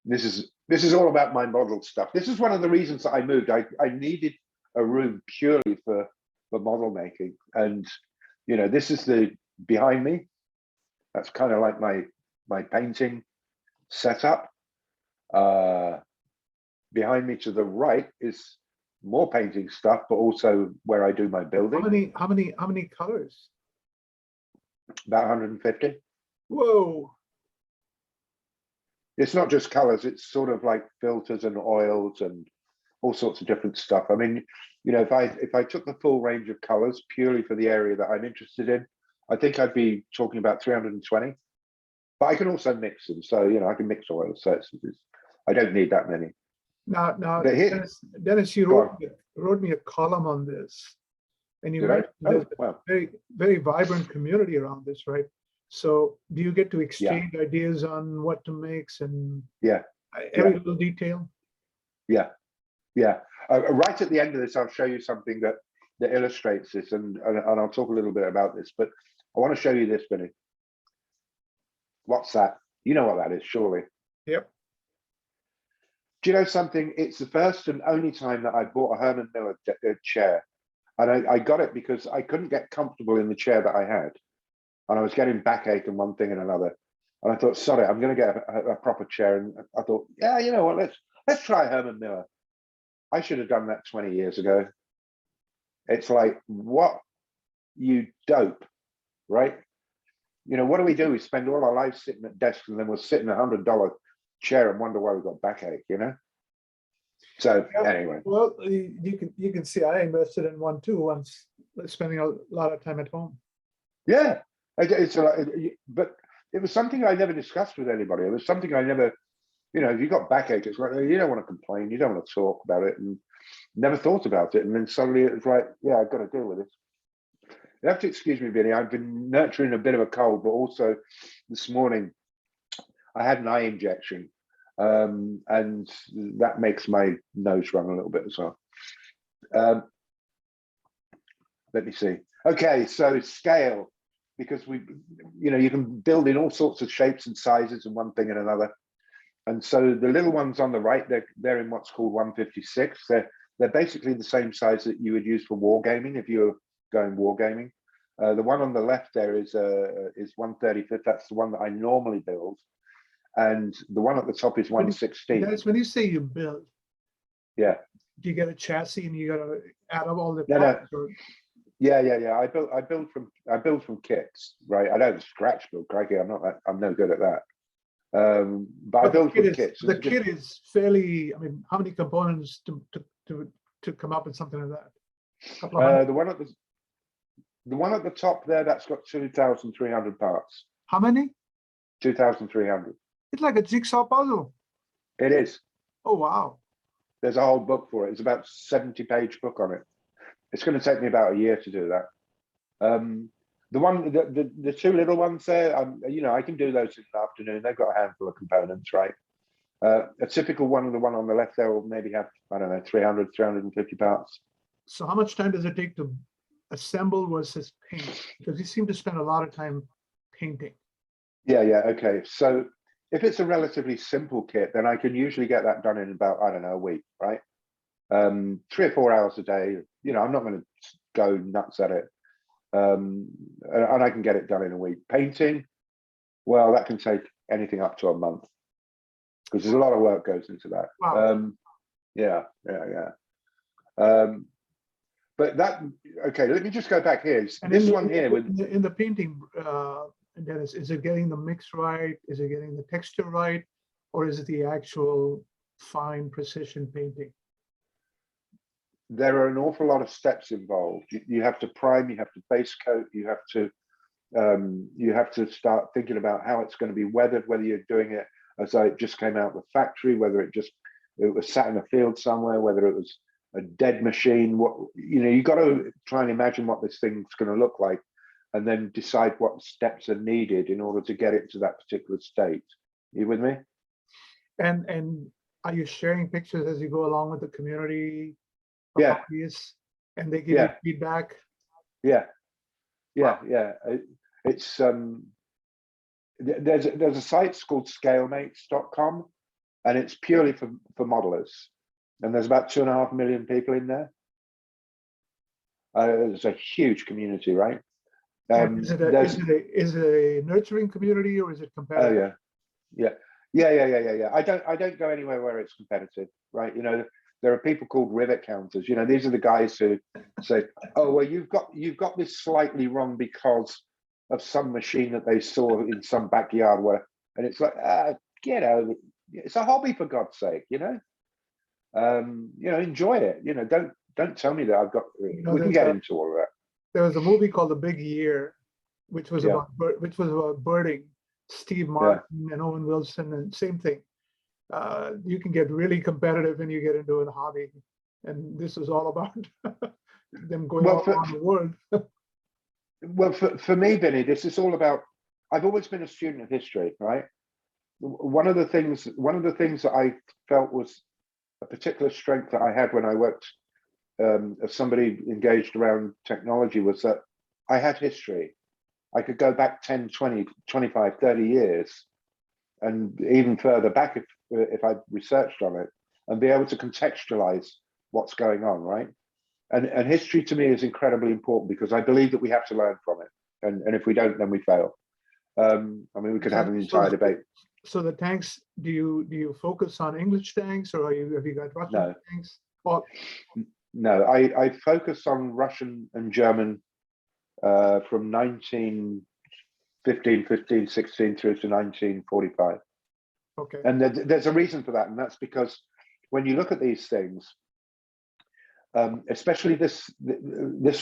This is all about my model stuff. This is one of the reasons that I moved. I needed a room purely for model making, and you know, this is the behind me. That's kind of like my painting setup. Behind me to the right is more painting stuff, but also where I do my building. How many colors? About 150. Whoa. It's not just colors, it's sort of like filters and oils and all sorts of different stuff. I mean, you know, if I took the full range of colors purely for the area that I'm interested in, I think I'd be talking about 320. But I can also mix them, so you know, I can mix oils. So I don't need that many. Now, But here, Dennis, you wrote me a column on this, and you mentioned there's a very vibrant community around this, right? So, do you get to exchange ideas on what to mix and every little detail? Yeah. Right at the end of this, I'll show you something that illustrates this, and I'll talk a little bit about this. But I want to show you this, Vinnie. What's that? You know what that is, surely. Yep. Do you know something? It's the first and only time that I bought a Herman Miller chair. And I got it because I couldn't get comfortable in the chair that I had. And I was getting backache and one thing and another. And I thought, sorry, I'm going to get a proper chair. And I thought, yeah, you know what, let's try Herman Miller. I should have done that 20 years ago. It's like, what, you dope, right? You know, what do? We spend all our lives sitting at desks, and then we'll sit in a $100 chair and wonder why we got backache, you know? So anyway. Well, you can see I invested in one too once, spending a lot of time at home. Yeah, but it was something I never discussed with anybody. It was something I never, you know, if you got backache, it's like, you don't want to complain, you don't want to talk about it, and never thought about it. And then suddenly it was like, yeah, I've got to deal with this. You have to excuse me, Vinnie. I've been nurturing a bit of a cold, but also this morning I had an eye injection, and that makes my nose run a little bit as well. Let me see. Okay, so scale, because you know, you can build in all sorts of shapes and sizes and one thing and another. And so the little ones on the right, they're in what's called 156. They're basically the same size that you would use for wargaming if you were going wargaming. The one on the left there is 135th. That's the one that I normally build. And the one at the top is 116. That's when you say you build. Yeah. Do you get a chassis and you got to add up all the parts? No. Yeah. I build from kits, right? I don't scratch build, crikey. I'm no good at that. But I build from kits. The kit is fairly. I mean, how many components to come up with something like that? The one at the top there, that's got 2,300 parts. How many? 2,300. It's like a jigsaw puzzle. It is. Oh wow! There's a whole book for it. It's about 70-page book on it. It's going to take me about a year to do that. The two little ones there, you know, I can do those in the afternoon. They've got a handful of components, right? A typical one, the one on the left there, will maybe have, I don't know, 300, 350 parts. So how much time does it take to assemble versus paint? Because you seem to spend a lot of time painting. Yeah, okay. So if it's a relatively simple kit, then I can usually get that done in about, I don't know, a week, right? 3 or 4 hours a day. You know, I'm not going to go nuts at it. And I can get it done in a week. Painting, well, that can take anything up to a month, because there's a lot of work goes into that. Wow. Yeah. But that, okay, let me just go back here. And this one here in the painting, Dennis, is it getting the mix right? Is it getting the texture right? Or is it the actual fine precision painting? There are an awful lot of steps involved. You have to prime, you have to base coat, you have to start thinking about how it's going to be weathered, whether you're doing it as though it just came out of the factory, whether it was sat in a field somewhere, whether it was a dead machine. What, you know, you got to try and imagine what this thing's going to look like, and then decide what steps are needed in order to get it to that particular state. You with me? And are you sharing pictures as you go along with the community? Yeah. And they give you feedback? Yeah. It's there's a site called scalemates.com, and it's purely for modelers. And there's about 2.5 million people in there. It's a huge community, right? Is it a nurturing community, or is it competitive? Oh yeah. I don't go anywhere where it's competitive, right? You know, there are people called rivet counters. You know, these are the guys who say, "Oh, well, you've got this slightly wrong because of some machine that they saw in some backyard where," and it's like, you know, it's a hobby, for God's sake, you know. You know, enjoy it. You know, don't tell me that I've got. We can get into all of that. There was a movie called The Big Year, which was about birding. Steve Martin and Owen Wilson, and same thing. You can get really competitive when you get into a hobby, and this is all about them going all around the world. Well, for me, Vinnie, this is all about. I've always been a student of history, right? One of the things that I felt was a particular strength that I had when I worked as somebody engaged around technology was that I had history. I could go back 10, 20, 25, 30 years, and even further back if I researched on it, and be able to contextualize what's going on, right? And history to me is incredibly important because I believe that we have to learn from it. And if we don't, then we fail. I mean, we could have an entire debate. So the tanks, do you focus on English tanks, or have you got Russian tanks? Or... No, I focus on Russian and German from 1915, 16 through to 1945. Okay. And there's a reason for that, and that's because when you look at these things, especially this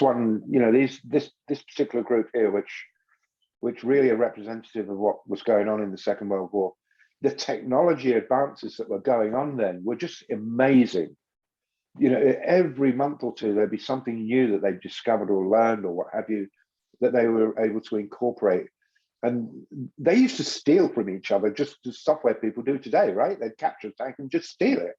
one, you know, this particular group here, which really are representative of what was going on in the Second World War, the technology advances that were going on then were just amazing. You know, every month or two, there'd be something new that they've discovered or learned or what have you, that they were able to incorporate. And they used to steal from each other, just as software people do today, right? They'd capture a tank and just steal it.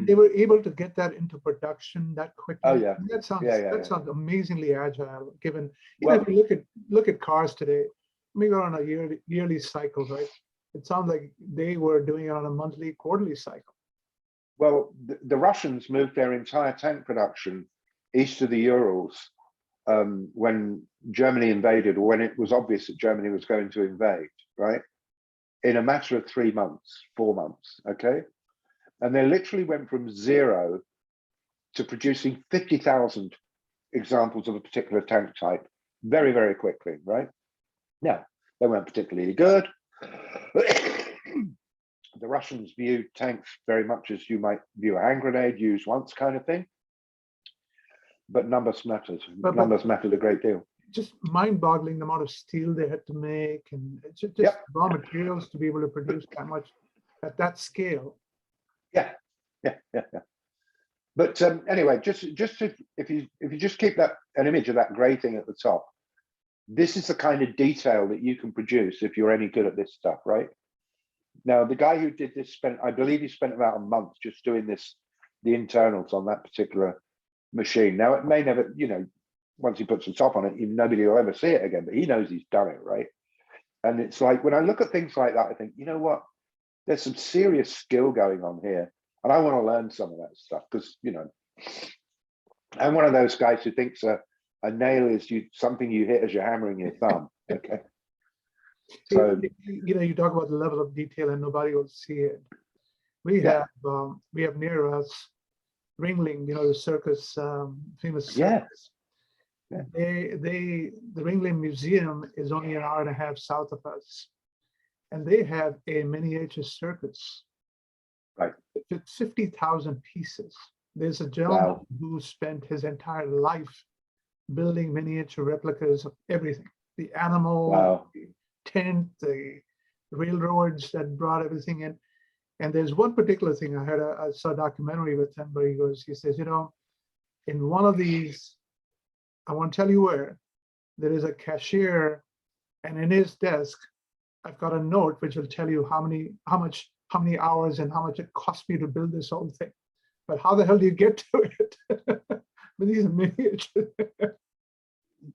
They were able to get that into production that quickly. Oh yeah, that sounds amazingly agile. Given, you know, if you look at cars today, maybe on a yearly cycle, right? It sounds like they were doing it on a monthly, quarterly cycle. Well, the Russians moved their entire tank production east of the Urals when Germany invaded, or when it was obvious that Germany was going to invade, right? In a matter of 3 months, 4 months, okay? And they literally went from zero to producing 50,000 examples of a particular tank type very, very quickly, right? Now, they weren't particularly good. The Russians viewed tanks very much as you might view a hand grenade, used once kind of thing. But numbers mattered. Numbers mattered a great deal. Just mind-boggling the amount of steel they had to make, and just raw materials to be able to produce that much at that scale. Yeah. But anyway, just if you just keep an image of that grey thing at the top, this is the kind of detail that you can produce if you're any good at this stuff, right? Now, the guy who did this I believe he spent about a month just doing the internals on that particular machine. Now, it may never, you know, once he puts the top on it, nobody will ever see it again, but he knows he's done it, right? And it's like, when I look at things like that, I think, you know what? There's some serious skill going on here. And I want to learn some of that stuff because, you know, I'm one of those guys who thinks a nail is something you hit as you're hammering your thumb, okay? So, you know, you talk about the level of detail and nobody will see it. We have near us Ringling, you know, the circus, famous circus. Yeah. The Ringling Museum is only an hour and a half south of us, and they have a miniature circus. Right. It's 50,000 pieces. There's a gentleman who spent his entire life building miniature replicas of everything: the animal, the tent, the railroads that brought everything in. And there's one particular thing I saw a documentary with him where he says, you know, in one of these, I won't tell you where, there is a cashier, and in his desk, I've got a note which will tell you how many hours and how much it cost me to build this whole thing. But how the hell do you get to it? With these miniatures. Do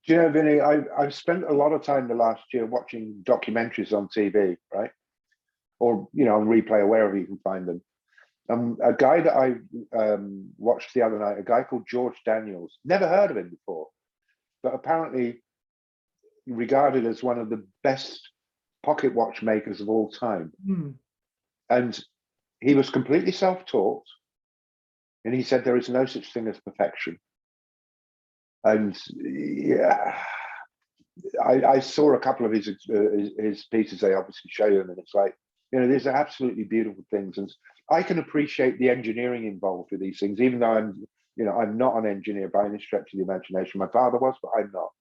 you know, Vinnie, I've spent a lot of time the last year watching documentaries on TV, right? Or on replay or wherever you can find them. A guy that I watched the other night, a guy called George Daniels. Never heard of him before, but apparently regarded as one of the best pocket watch makers of all time. And he was completely self-taught, and he said there is no such thing as perfection. And yeah, I saw a couple of his pieces. They obviously show them, and it's like, these are absolutely beautiful things. And I can appreciate the engineering involved with these things, even though I'm not an engineer by any stretch of the imagination. My father was, but I'm not.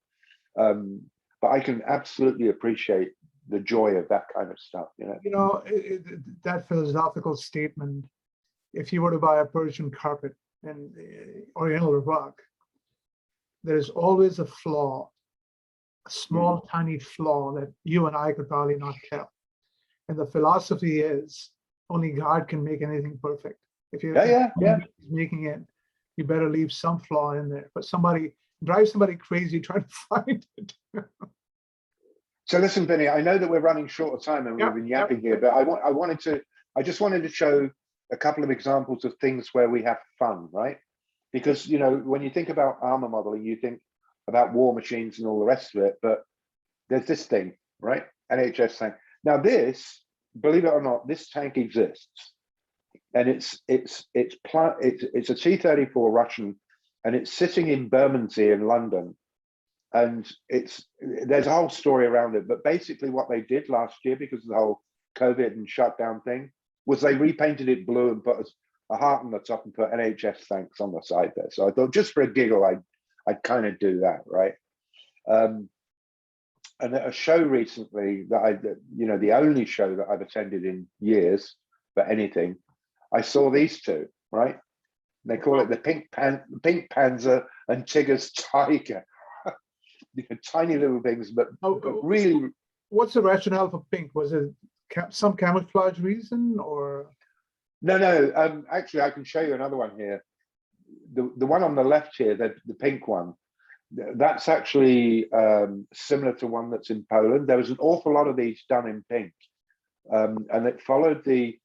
But I can absolutely appreciate the joy of that kind of stuff. That philosophical statement. If you were to buy a Persian carpet and Oriental rug, there's always a flaw, a small, tiny flaw that you and I could probably not tell. And the philosophy is only God can make anything perfect. If you're making it, you better leave some flaw in there. But drive somebody crazy trying to find it. So listen, Vinnie, I know that we're running short of time and we've been yapping here, but I just wanted to show a couple of examples of things where we have fun, right? Because when you think about armor modeling, you think about war machines and all the rest of it, but there's this thing, right? NHS tank. Now this, believe it or not, this tank exists, and it's a T-34 Russian, and it's sitting in Bermondsey in London, and there's a whole story around it. But basically, what they did last year, because of the whole COVID and shutdown thing, was they repainted it blue and put a heart on the top and put NHS thanks on the side there. So I thought, just for a giggle, I'd kind of do that, right? And at a show recently that the only show that I've attended in years for anything, I saw these two, right? They call it the Pink Panzer and Tigger's Tiger. Tiny little things, but really. What's the rationale for pink? Was it some camouflage reason, or? No. Actually, I can show you another one here. The one on the left here, the pink one, that's actually similar to one that's in Poland. There was an awful lot of these done in pink, and it followed the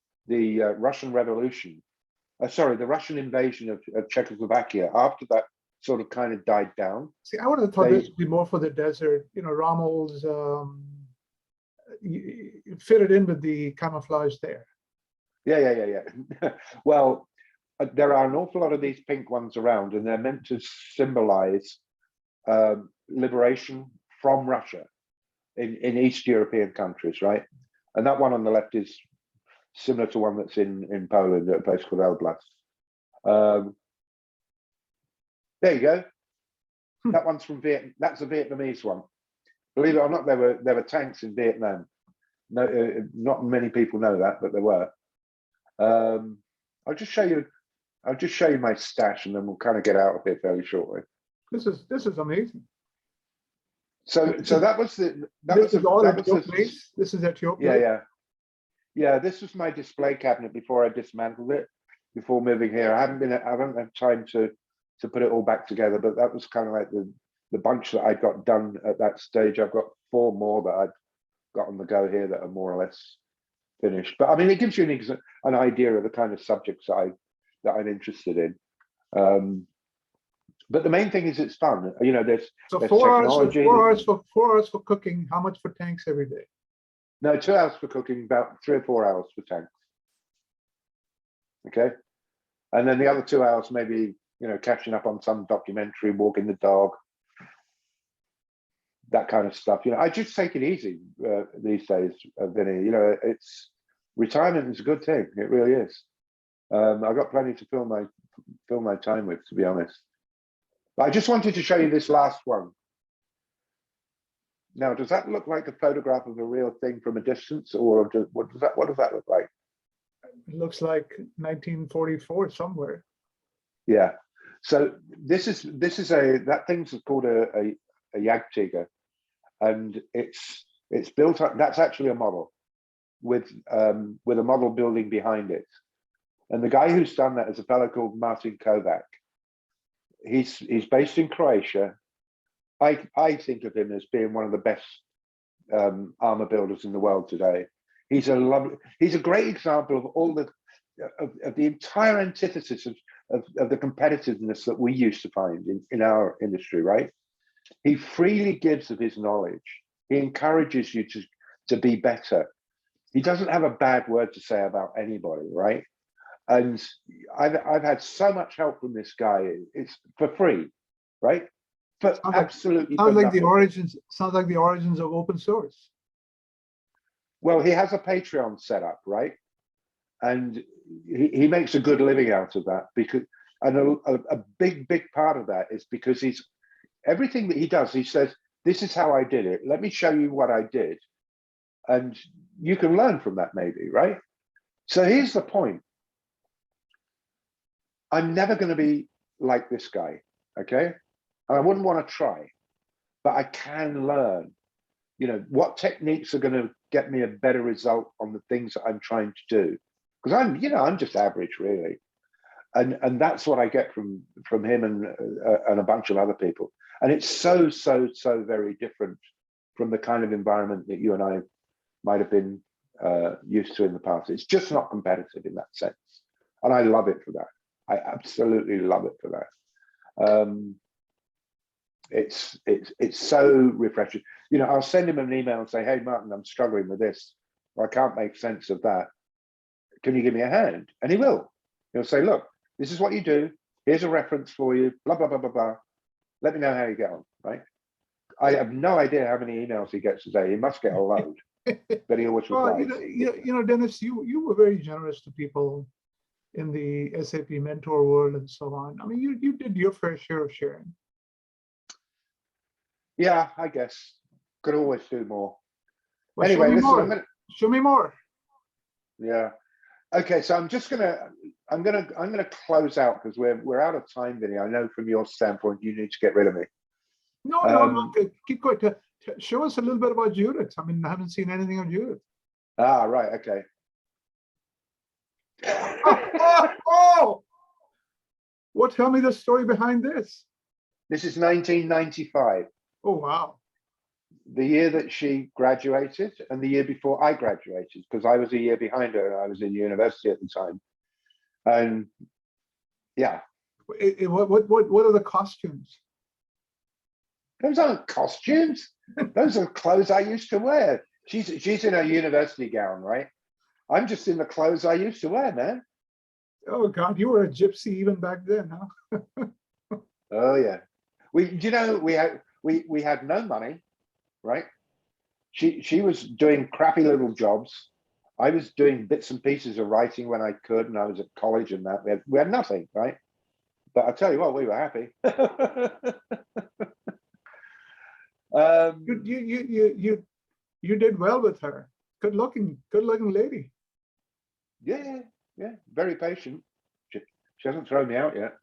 Russian Revolution. The Russian invasion of Czechoslovakia. After that sort of kind of died down. See, I would have thought this would be more for the desert. Rommel's fitted in with the camouflage there. Yeah. Well, there are an awful lot of these pink ones around, and they're meant to symbolize liberation from Russia in East European countries, right? And that one on the left is similar to one that's in Poland at a place called Elblast. There you go. That one's from Vietnam. That's a Vietnamese one. Believe it or not, there were tanks in Vietnam. No, not many people know that, but there were. I'll just show you my stash, and then we'll kind of get out of here fairly shortly. This is amazing. So that was This is at your place? Yeah. This was my display cabinet before I dismantled it. Before moving here, I haven't had time to put it all back together, but that was kind of like the bunch that I got done at that stage. I've got 4 more that I've got on the go here that are more or less finished. But I mean, it gives you an idea of the kind of subjects that I'm interested in. But the main thing is it's fun. There's 4 hours for cooking. How much for tanks every day? No, 2 hours for cooking, about 3 or 4 hours for tanks. Okay, and then the other 2 hours maybe catching up on some documentary, walking the dog, that kind of stuff. I just take it easy these days, Vinny. It's retirement is a good thing. It really is. I've got plenty to fill my time with, to be honest. But I just wanted to show you this last one. Now, does that look like a photograph of a real thing from a distance, or what does that look like? It looks like 1944 somewhere. Yeah. So this is that thing's called a Jagdtiger, and it's built up. That's actually a model with a model building behind it. And the guy who's done that is a fellow called Martin Kovac. He's based in Croatia. I think of him as being one of the best armor builders in the world today. He's a great example of all the of the entire antithesis of the competitiveness that we used to find in our industry, right? He freely gives of his knowledge. He encourages you to be better. He doesn't have a bad word to say about anybody, right? And I've had so much help from this guy. It's for free, right? For absolutely. Sounds like the origins. Sounds like the origins of open source. Well, he has a Patreon set up, right? And he makes a good living out of that, because, and a big part of that is because everything that he does, he says, this is how I did it. Let me show you what I did. And you can learn from that maybe, right? So here's the point. I'm never going to be like this guy, okay? I wouldn't want to try, but I can learn, what techniques are going to get me a better result on the things that I'm trying to do. Because I'm just average, really. And that's what I get from him and a bunch of other people. And it's so very different from the kind of environment that you and I might have been used to in the past. It's just not competitive in that sense. And I love it for that. I absolutely love it for that. It's so refreshing. I'll send him an email and say, hey, Martin, I'm struggling with this. Or I can't make sense of that. Can you give me a hand? And he will. He'll say, look, this is what you do. Here's a reference for you, blah, blah, blah, blah, blah. Let me know how you get on, right? I have no idea how many emails he gets a day. He must get a load, but he always replies. Dennis, you were very generous to people in the SAP mentor world and so on. I mean, you did your fair share of sharing. Yeah, I guess. Could always do more. Well, anyway, listen, show me more. Yeah. Okay, so I'm gonna close out because we're out of time, Vinnie. I know from your standpoint you need to get rid of me. No, keep going. Show us a little bit about Judith. I mean, I haven't seen anything of Judith. Ah, right. Okay. Well, tell me the story behind this. This is 1995. Oh, wow. The year that she graduated and the year before I graduated, because I was a year behind her and I was in university at the time. And yeah. What are the costumes? Those aren't costumes. Those are clothes I used to wear. She's in a university gown, right? I'm just in the clothes I used to wear, man. Oh God, you were a gypsy even back then, huh? Oh yeah. We had no money, right? She was doing crappy little jobs. I was doing bits and pieces of writing when I could, and I was at college and that. We had nothing, right? But I tell you what, we were happy. You did well with her. Good looking lady. Yeah, very patient. She hasn't thrown me out yet.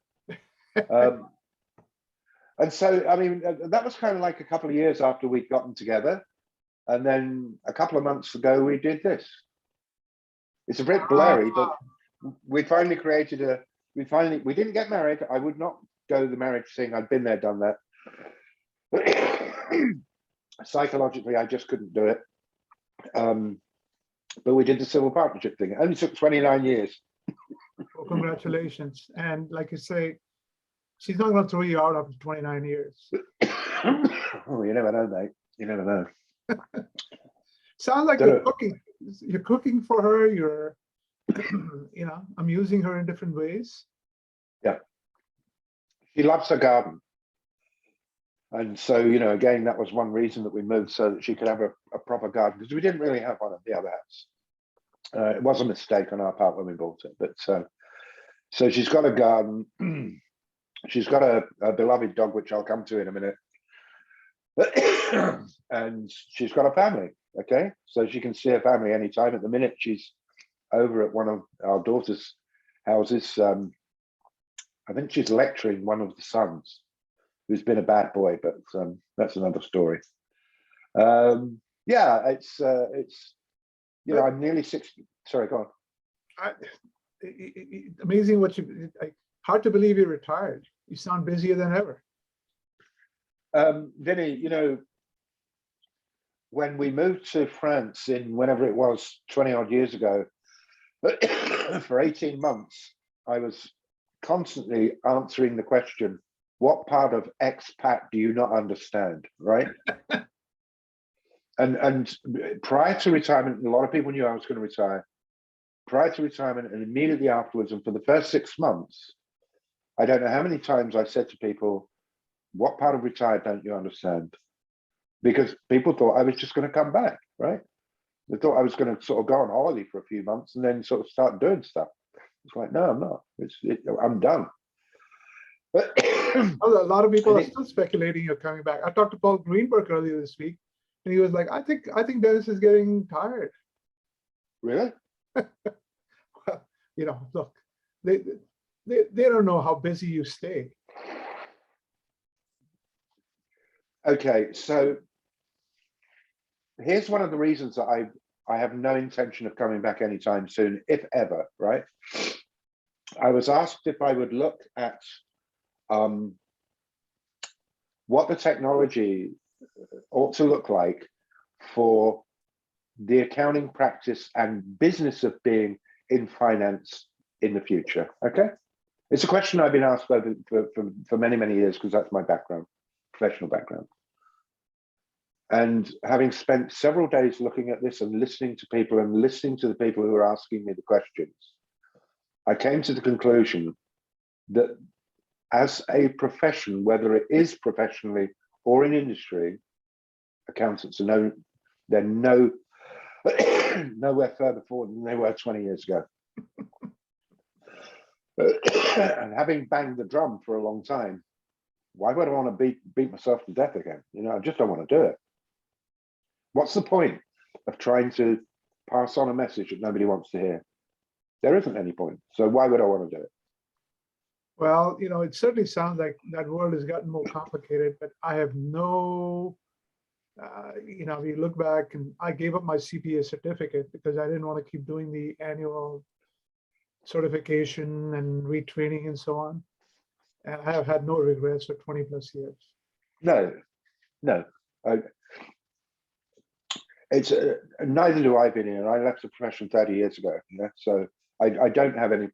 And so, I mean, that was kind of like a couple of years after we'd gotten together. And then a couple of months ago, we did this. It's a bit blurry, but we finally created we didn't get married. I would not go the marriage thing. I'd been there, done that. Psychologically, I just couldn't do it. But we did the civil partnership thing. It only took 29 years. Well, congratulations. And like you say, she's not going to throw you out after 29 years. Oh, you never know, mate. You never know. Sounds like you're cooking. You're cooking for her. You're, amusing her in different ways. Yeah. She loves her garden. And so, again, that was one reason that we moved, so that she could have a proper garden, because we didn't really have one at the other house. It was a mistake on our part when we bought it. But so she's got a garden. She's got a beloved dog, which I'll come to in a minute. And she's got a family, okay? So she can see her family anytime. At the minute, she's over at one of our daughter's houses. I think she's lecturing one of the sons, who's been a bad boy, but that's another story. Yeah, it's I'm nearly 60. Sorry, go on. Amazing what hard to believe you're retired. You sound busier than ever. Vinnie, when we moved to France in whenever it was 20 odd years ago, for 18 months, I was constantly answering the question, what part of expat do you not understand, right? and prior to retirement, a lot of people knew I was going to retire. Prior to retirement and immediately afterwards, and for the first 6 months, I don't know how many times I said to people, what part of retired don't you understand? Because people thought I was just going to come back, right? They thought I was going to sort of go on holiday for a few months and then sort of start doing stuff. It's like, no, I'm not. I'm done. But a lot of people are still speculating you're coming back. I talked to Paul Greenberg earlier this week, and he was like, I think Dennis is getting tired. Really? Well, you know, look, they don't know how busy you stay. Okay, so here's one of the reasons that I have no intention of coming back anytime soon, if ever, right? I was asked if I would look at what the technology ought to look like for the accounting practice and business of being in finance in the future, okay? It's a question I've been asked for many, many years because that's my background, professional background. And having spent several days looking at this and listening to people and listening to the people who are asking me the questions, I came to the conclusion that as a profession, whether it is professionally or in industry, accountants are nowhere further forward than they were 20 years ago. And having banged the drum for a long time, why would I want to beat myself to death again? You know, I just don't want to do it. What's the point of trying to pass on a message that nobody wants to hear? There isn't any point. So why would I want to do it? Well, you know, it certainly sounds like that world has gotten more complicated, but I have no, you know, if you look back, and I gave up my CPA certificate because I didn't want to keep doing the annual certification and retraining and so on. And I have had no regrets for 20 plus years. No. It's neither do I, Vinnie, and I left the profession 30 years ago. Yeah? So I don't have any,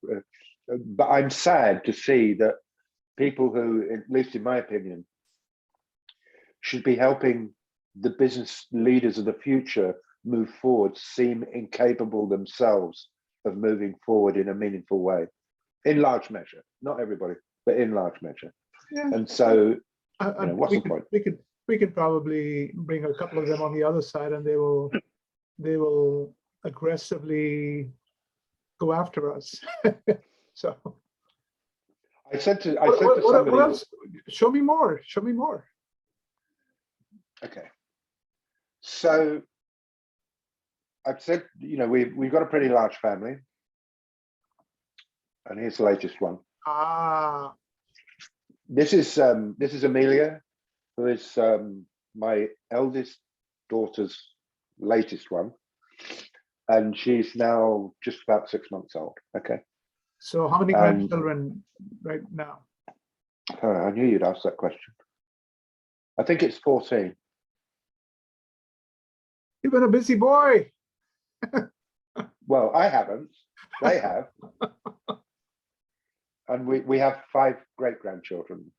but I'm sad to see that people who, at least in my opinion, should be helping the business leaders of the future move forward seem incapable themselves of moving forward in a meaningful way, in large measure. Not everybody, but in large measure. Yeah. And so, what's the point? We could probably bring a couple of them on the other side, and they will aggressively go after us. So I said to somebody, what else? Show me more. Okay. So I've said, you know, we've got a pretty large family, and here's the latest one. This is Amelia, who is my eldest daughter's latest one, and she's now just about 6 months old. Okay. So how many grandchildren right now? I knew you'd ask that question. I think it's 14. You've been a busy boy. Well, I haven't. They have. And we have 5 great-grandchildren.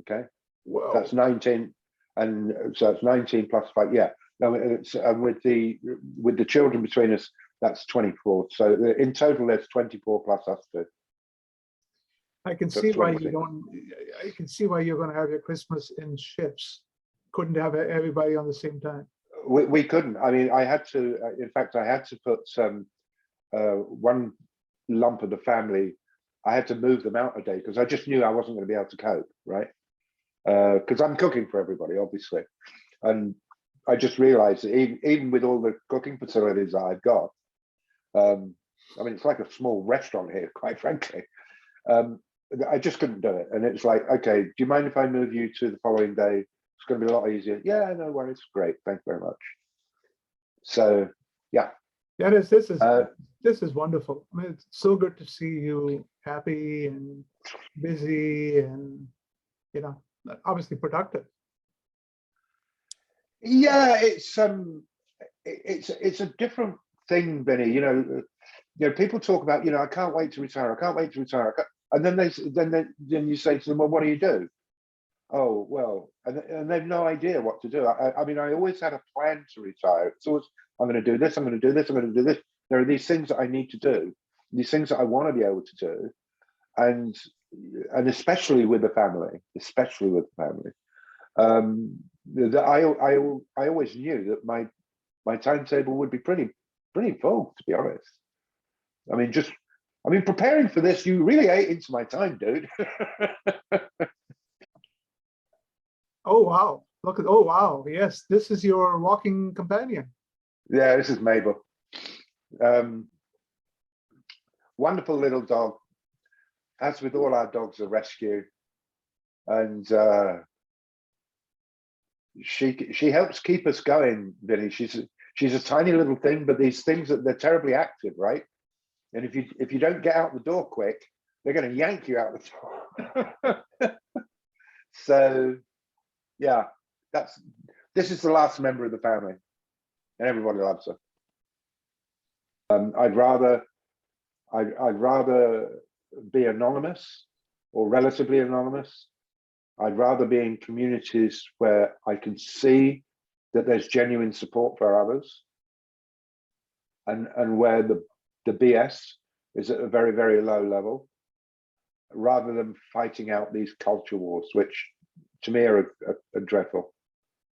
Okay. Whoa. That's 19, and so it's 19 plus 5. Yeah. No, it's with the children between us, that's 24. So in total, there's 24 plus us 2. I can see why you don't. I can see why you're going to have your Christmas in shifts. Couldn't have everybody on the same time. We couldn't. I mean, I had to. In fact, I had to put one lump of the family. I had to move them out a day because I just knew I wasn't going to be able to cope, right? Because I'm cooking for everybody, obviously, and I just realized that even with all the cooking facilities that I've got, I mean, it's like a small restaurant here, quite frankly. I just couldn't do it, and it's like, okay, do you mind if I move you to the following day? It's going to be a lot easier. Yeah, no worries. Great, thank you very much. So, yeah. Dennis, this is wonderful. I mean, it's so good to see you happy and busy, and obviously productive. Yeah, it's it's a different thing, Vinnie. People talk about, I can't wait to retire. I can't wait to retire. And then then you say to them, well, what do you do? Oh, well, and they've no idea what to do. I mean, I always had a plan to retire. It's always, I'm going to do this, I'm going to do this, I'm going to do this. There are these things that I need to do, these things that I want to be able to do. And especially with the family, that I always knew that my timetable would be pretty full, to be honest. I mean, preparing for this, you really ate into my time, dude. Oh, wow. Oh, wow. Yes, this is your walking companion. Yeah, this is Mabel. Wonderful little dog. As with all our dogs, a rescue. And she helps keep us going, Vinnie. She's a tiny little thing, but these things they're terribly active, right? And if you don't get out the door quick, they're going to yank you out the door. So yeah, this is the last member of the family, and everybody loves her. I'd rather be anonymous or relatively anonymous. I'd rather be in communities where I can see that there's genuine support for others, and where the BS is at a very, very low level, rather than fighting out these culture wars, which to me are dreadful.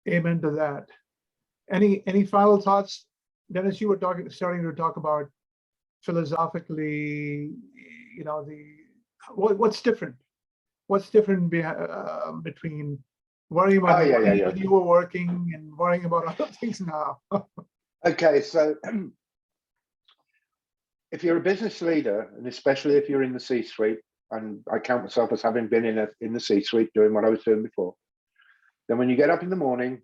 Amen to that. Any final thoughts, Dennis? You were starting to talk about philosophically, what's different? What's different between worrying about when you were working and worrying about other things now? Okay, so if you're a business leader, and especially if you're in the C-suite, and I count myself as having been in the C-suite doing what I was doing before, then when you get up in the morning,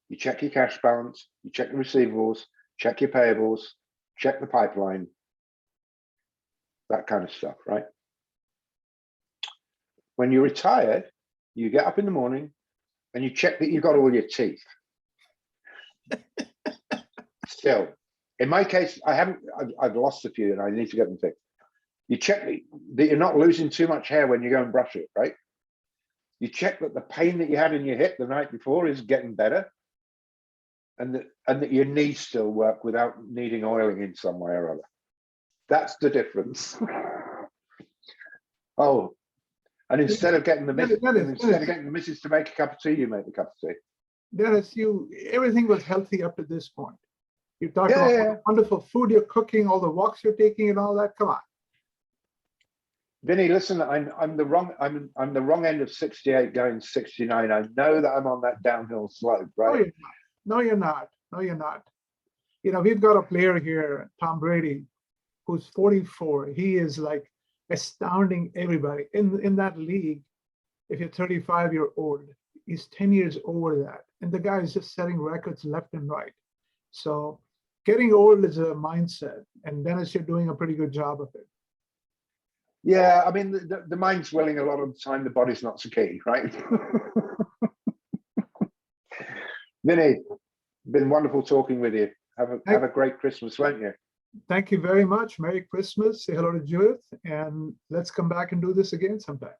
you check your cash balance, you check the receivables, check your payables, check the pipeline, that kind of stuff, right? When you're retired, you get up in the morning and you check that you've got all your teeth. Still, in my case, I've lost a few and I need to get them fixed. You check that you're not losing too much hair when you go and brush it, right? You check that the pain that you had in your hip the night before is getting better, and that your knees still work without needing oiling in some way or other. That's the difference. Oh, and instead of getting the missus to make a cup of tea, you make the cup of tea. Dennis, everything was healthy up to this point. You talked about the wonderful food you're cooking, all the walks you're taking, and all that. Come on, Vinnie. Listen, I'm the wrong end of 68 going 69. I know that I'm on that downhill slope, right? No, you're not. We've got a player here, Tom Brady, who's 44. He is like astounding everybody in that league. If you're 35-year-old, he's 10 years over that, and the guy is just setting records left and right. So getting old is a mindset, and Dennis, you're doing a pretty good job of it. Yeah, I mean, the mind's willing a lot of the time, the body's not so keen, right? Vinnie, been wonderful talking with you. Have a great Christmas, won't you? Thank you very much. Merry Christmas. Say hello to Judith, and let's come back and do this again sometime.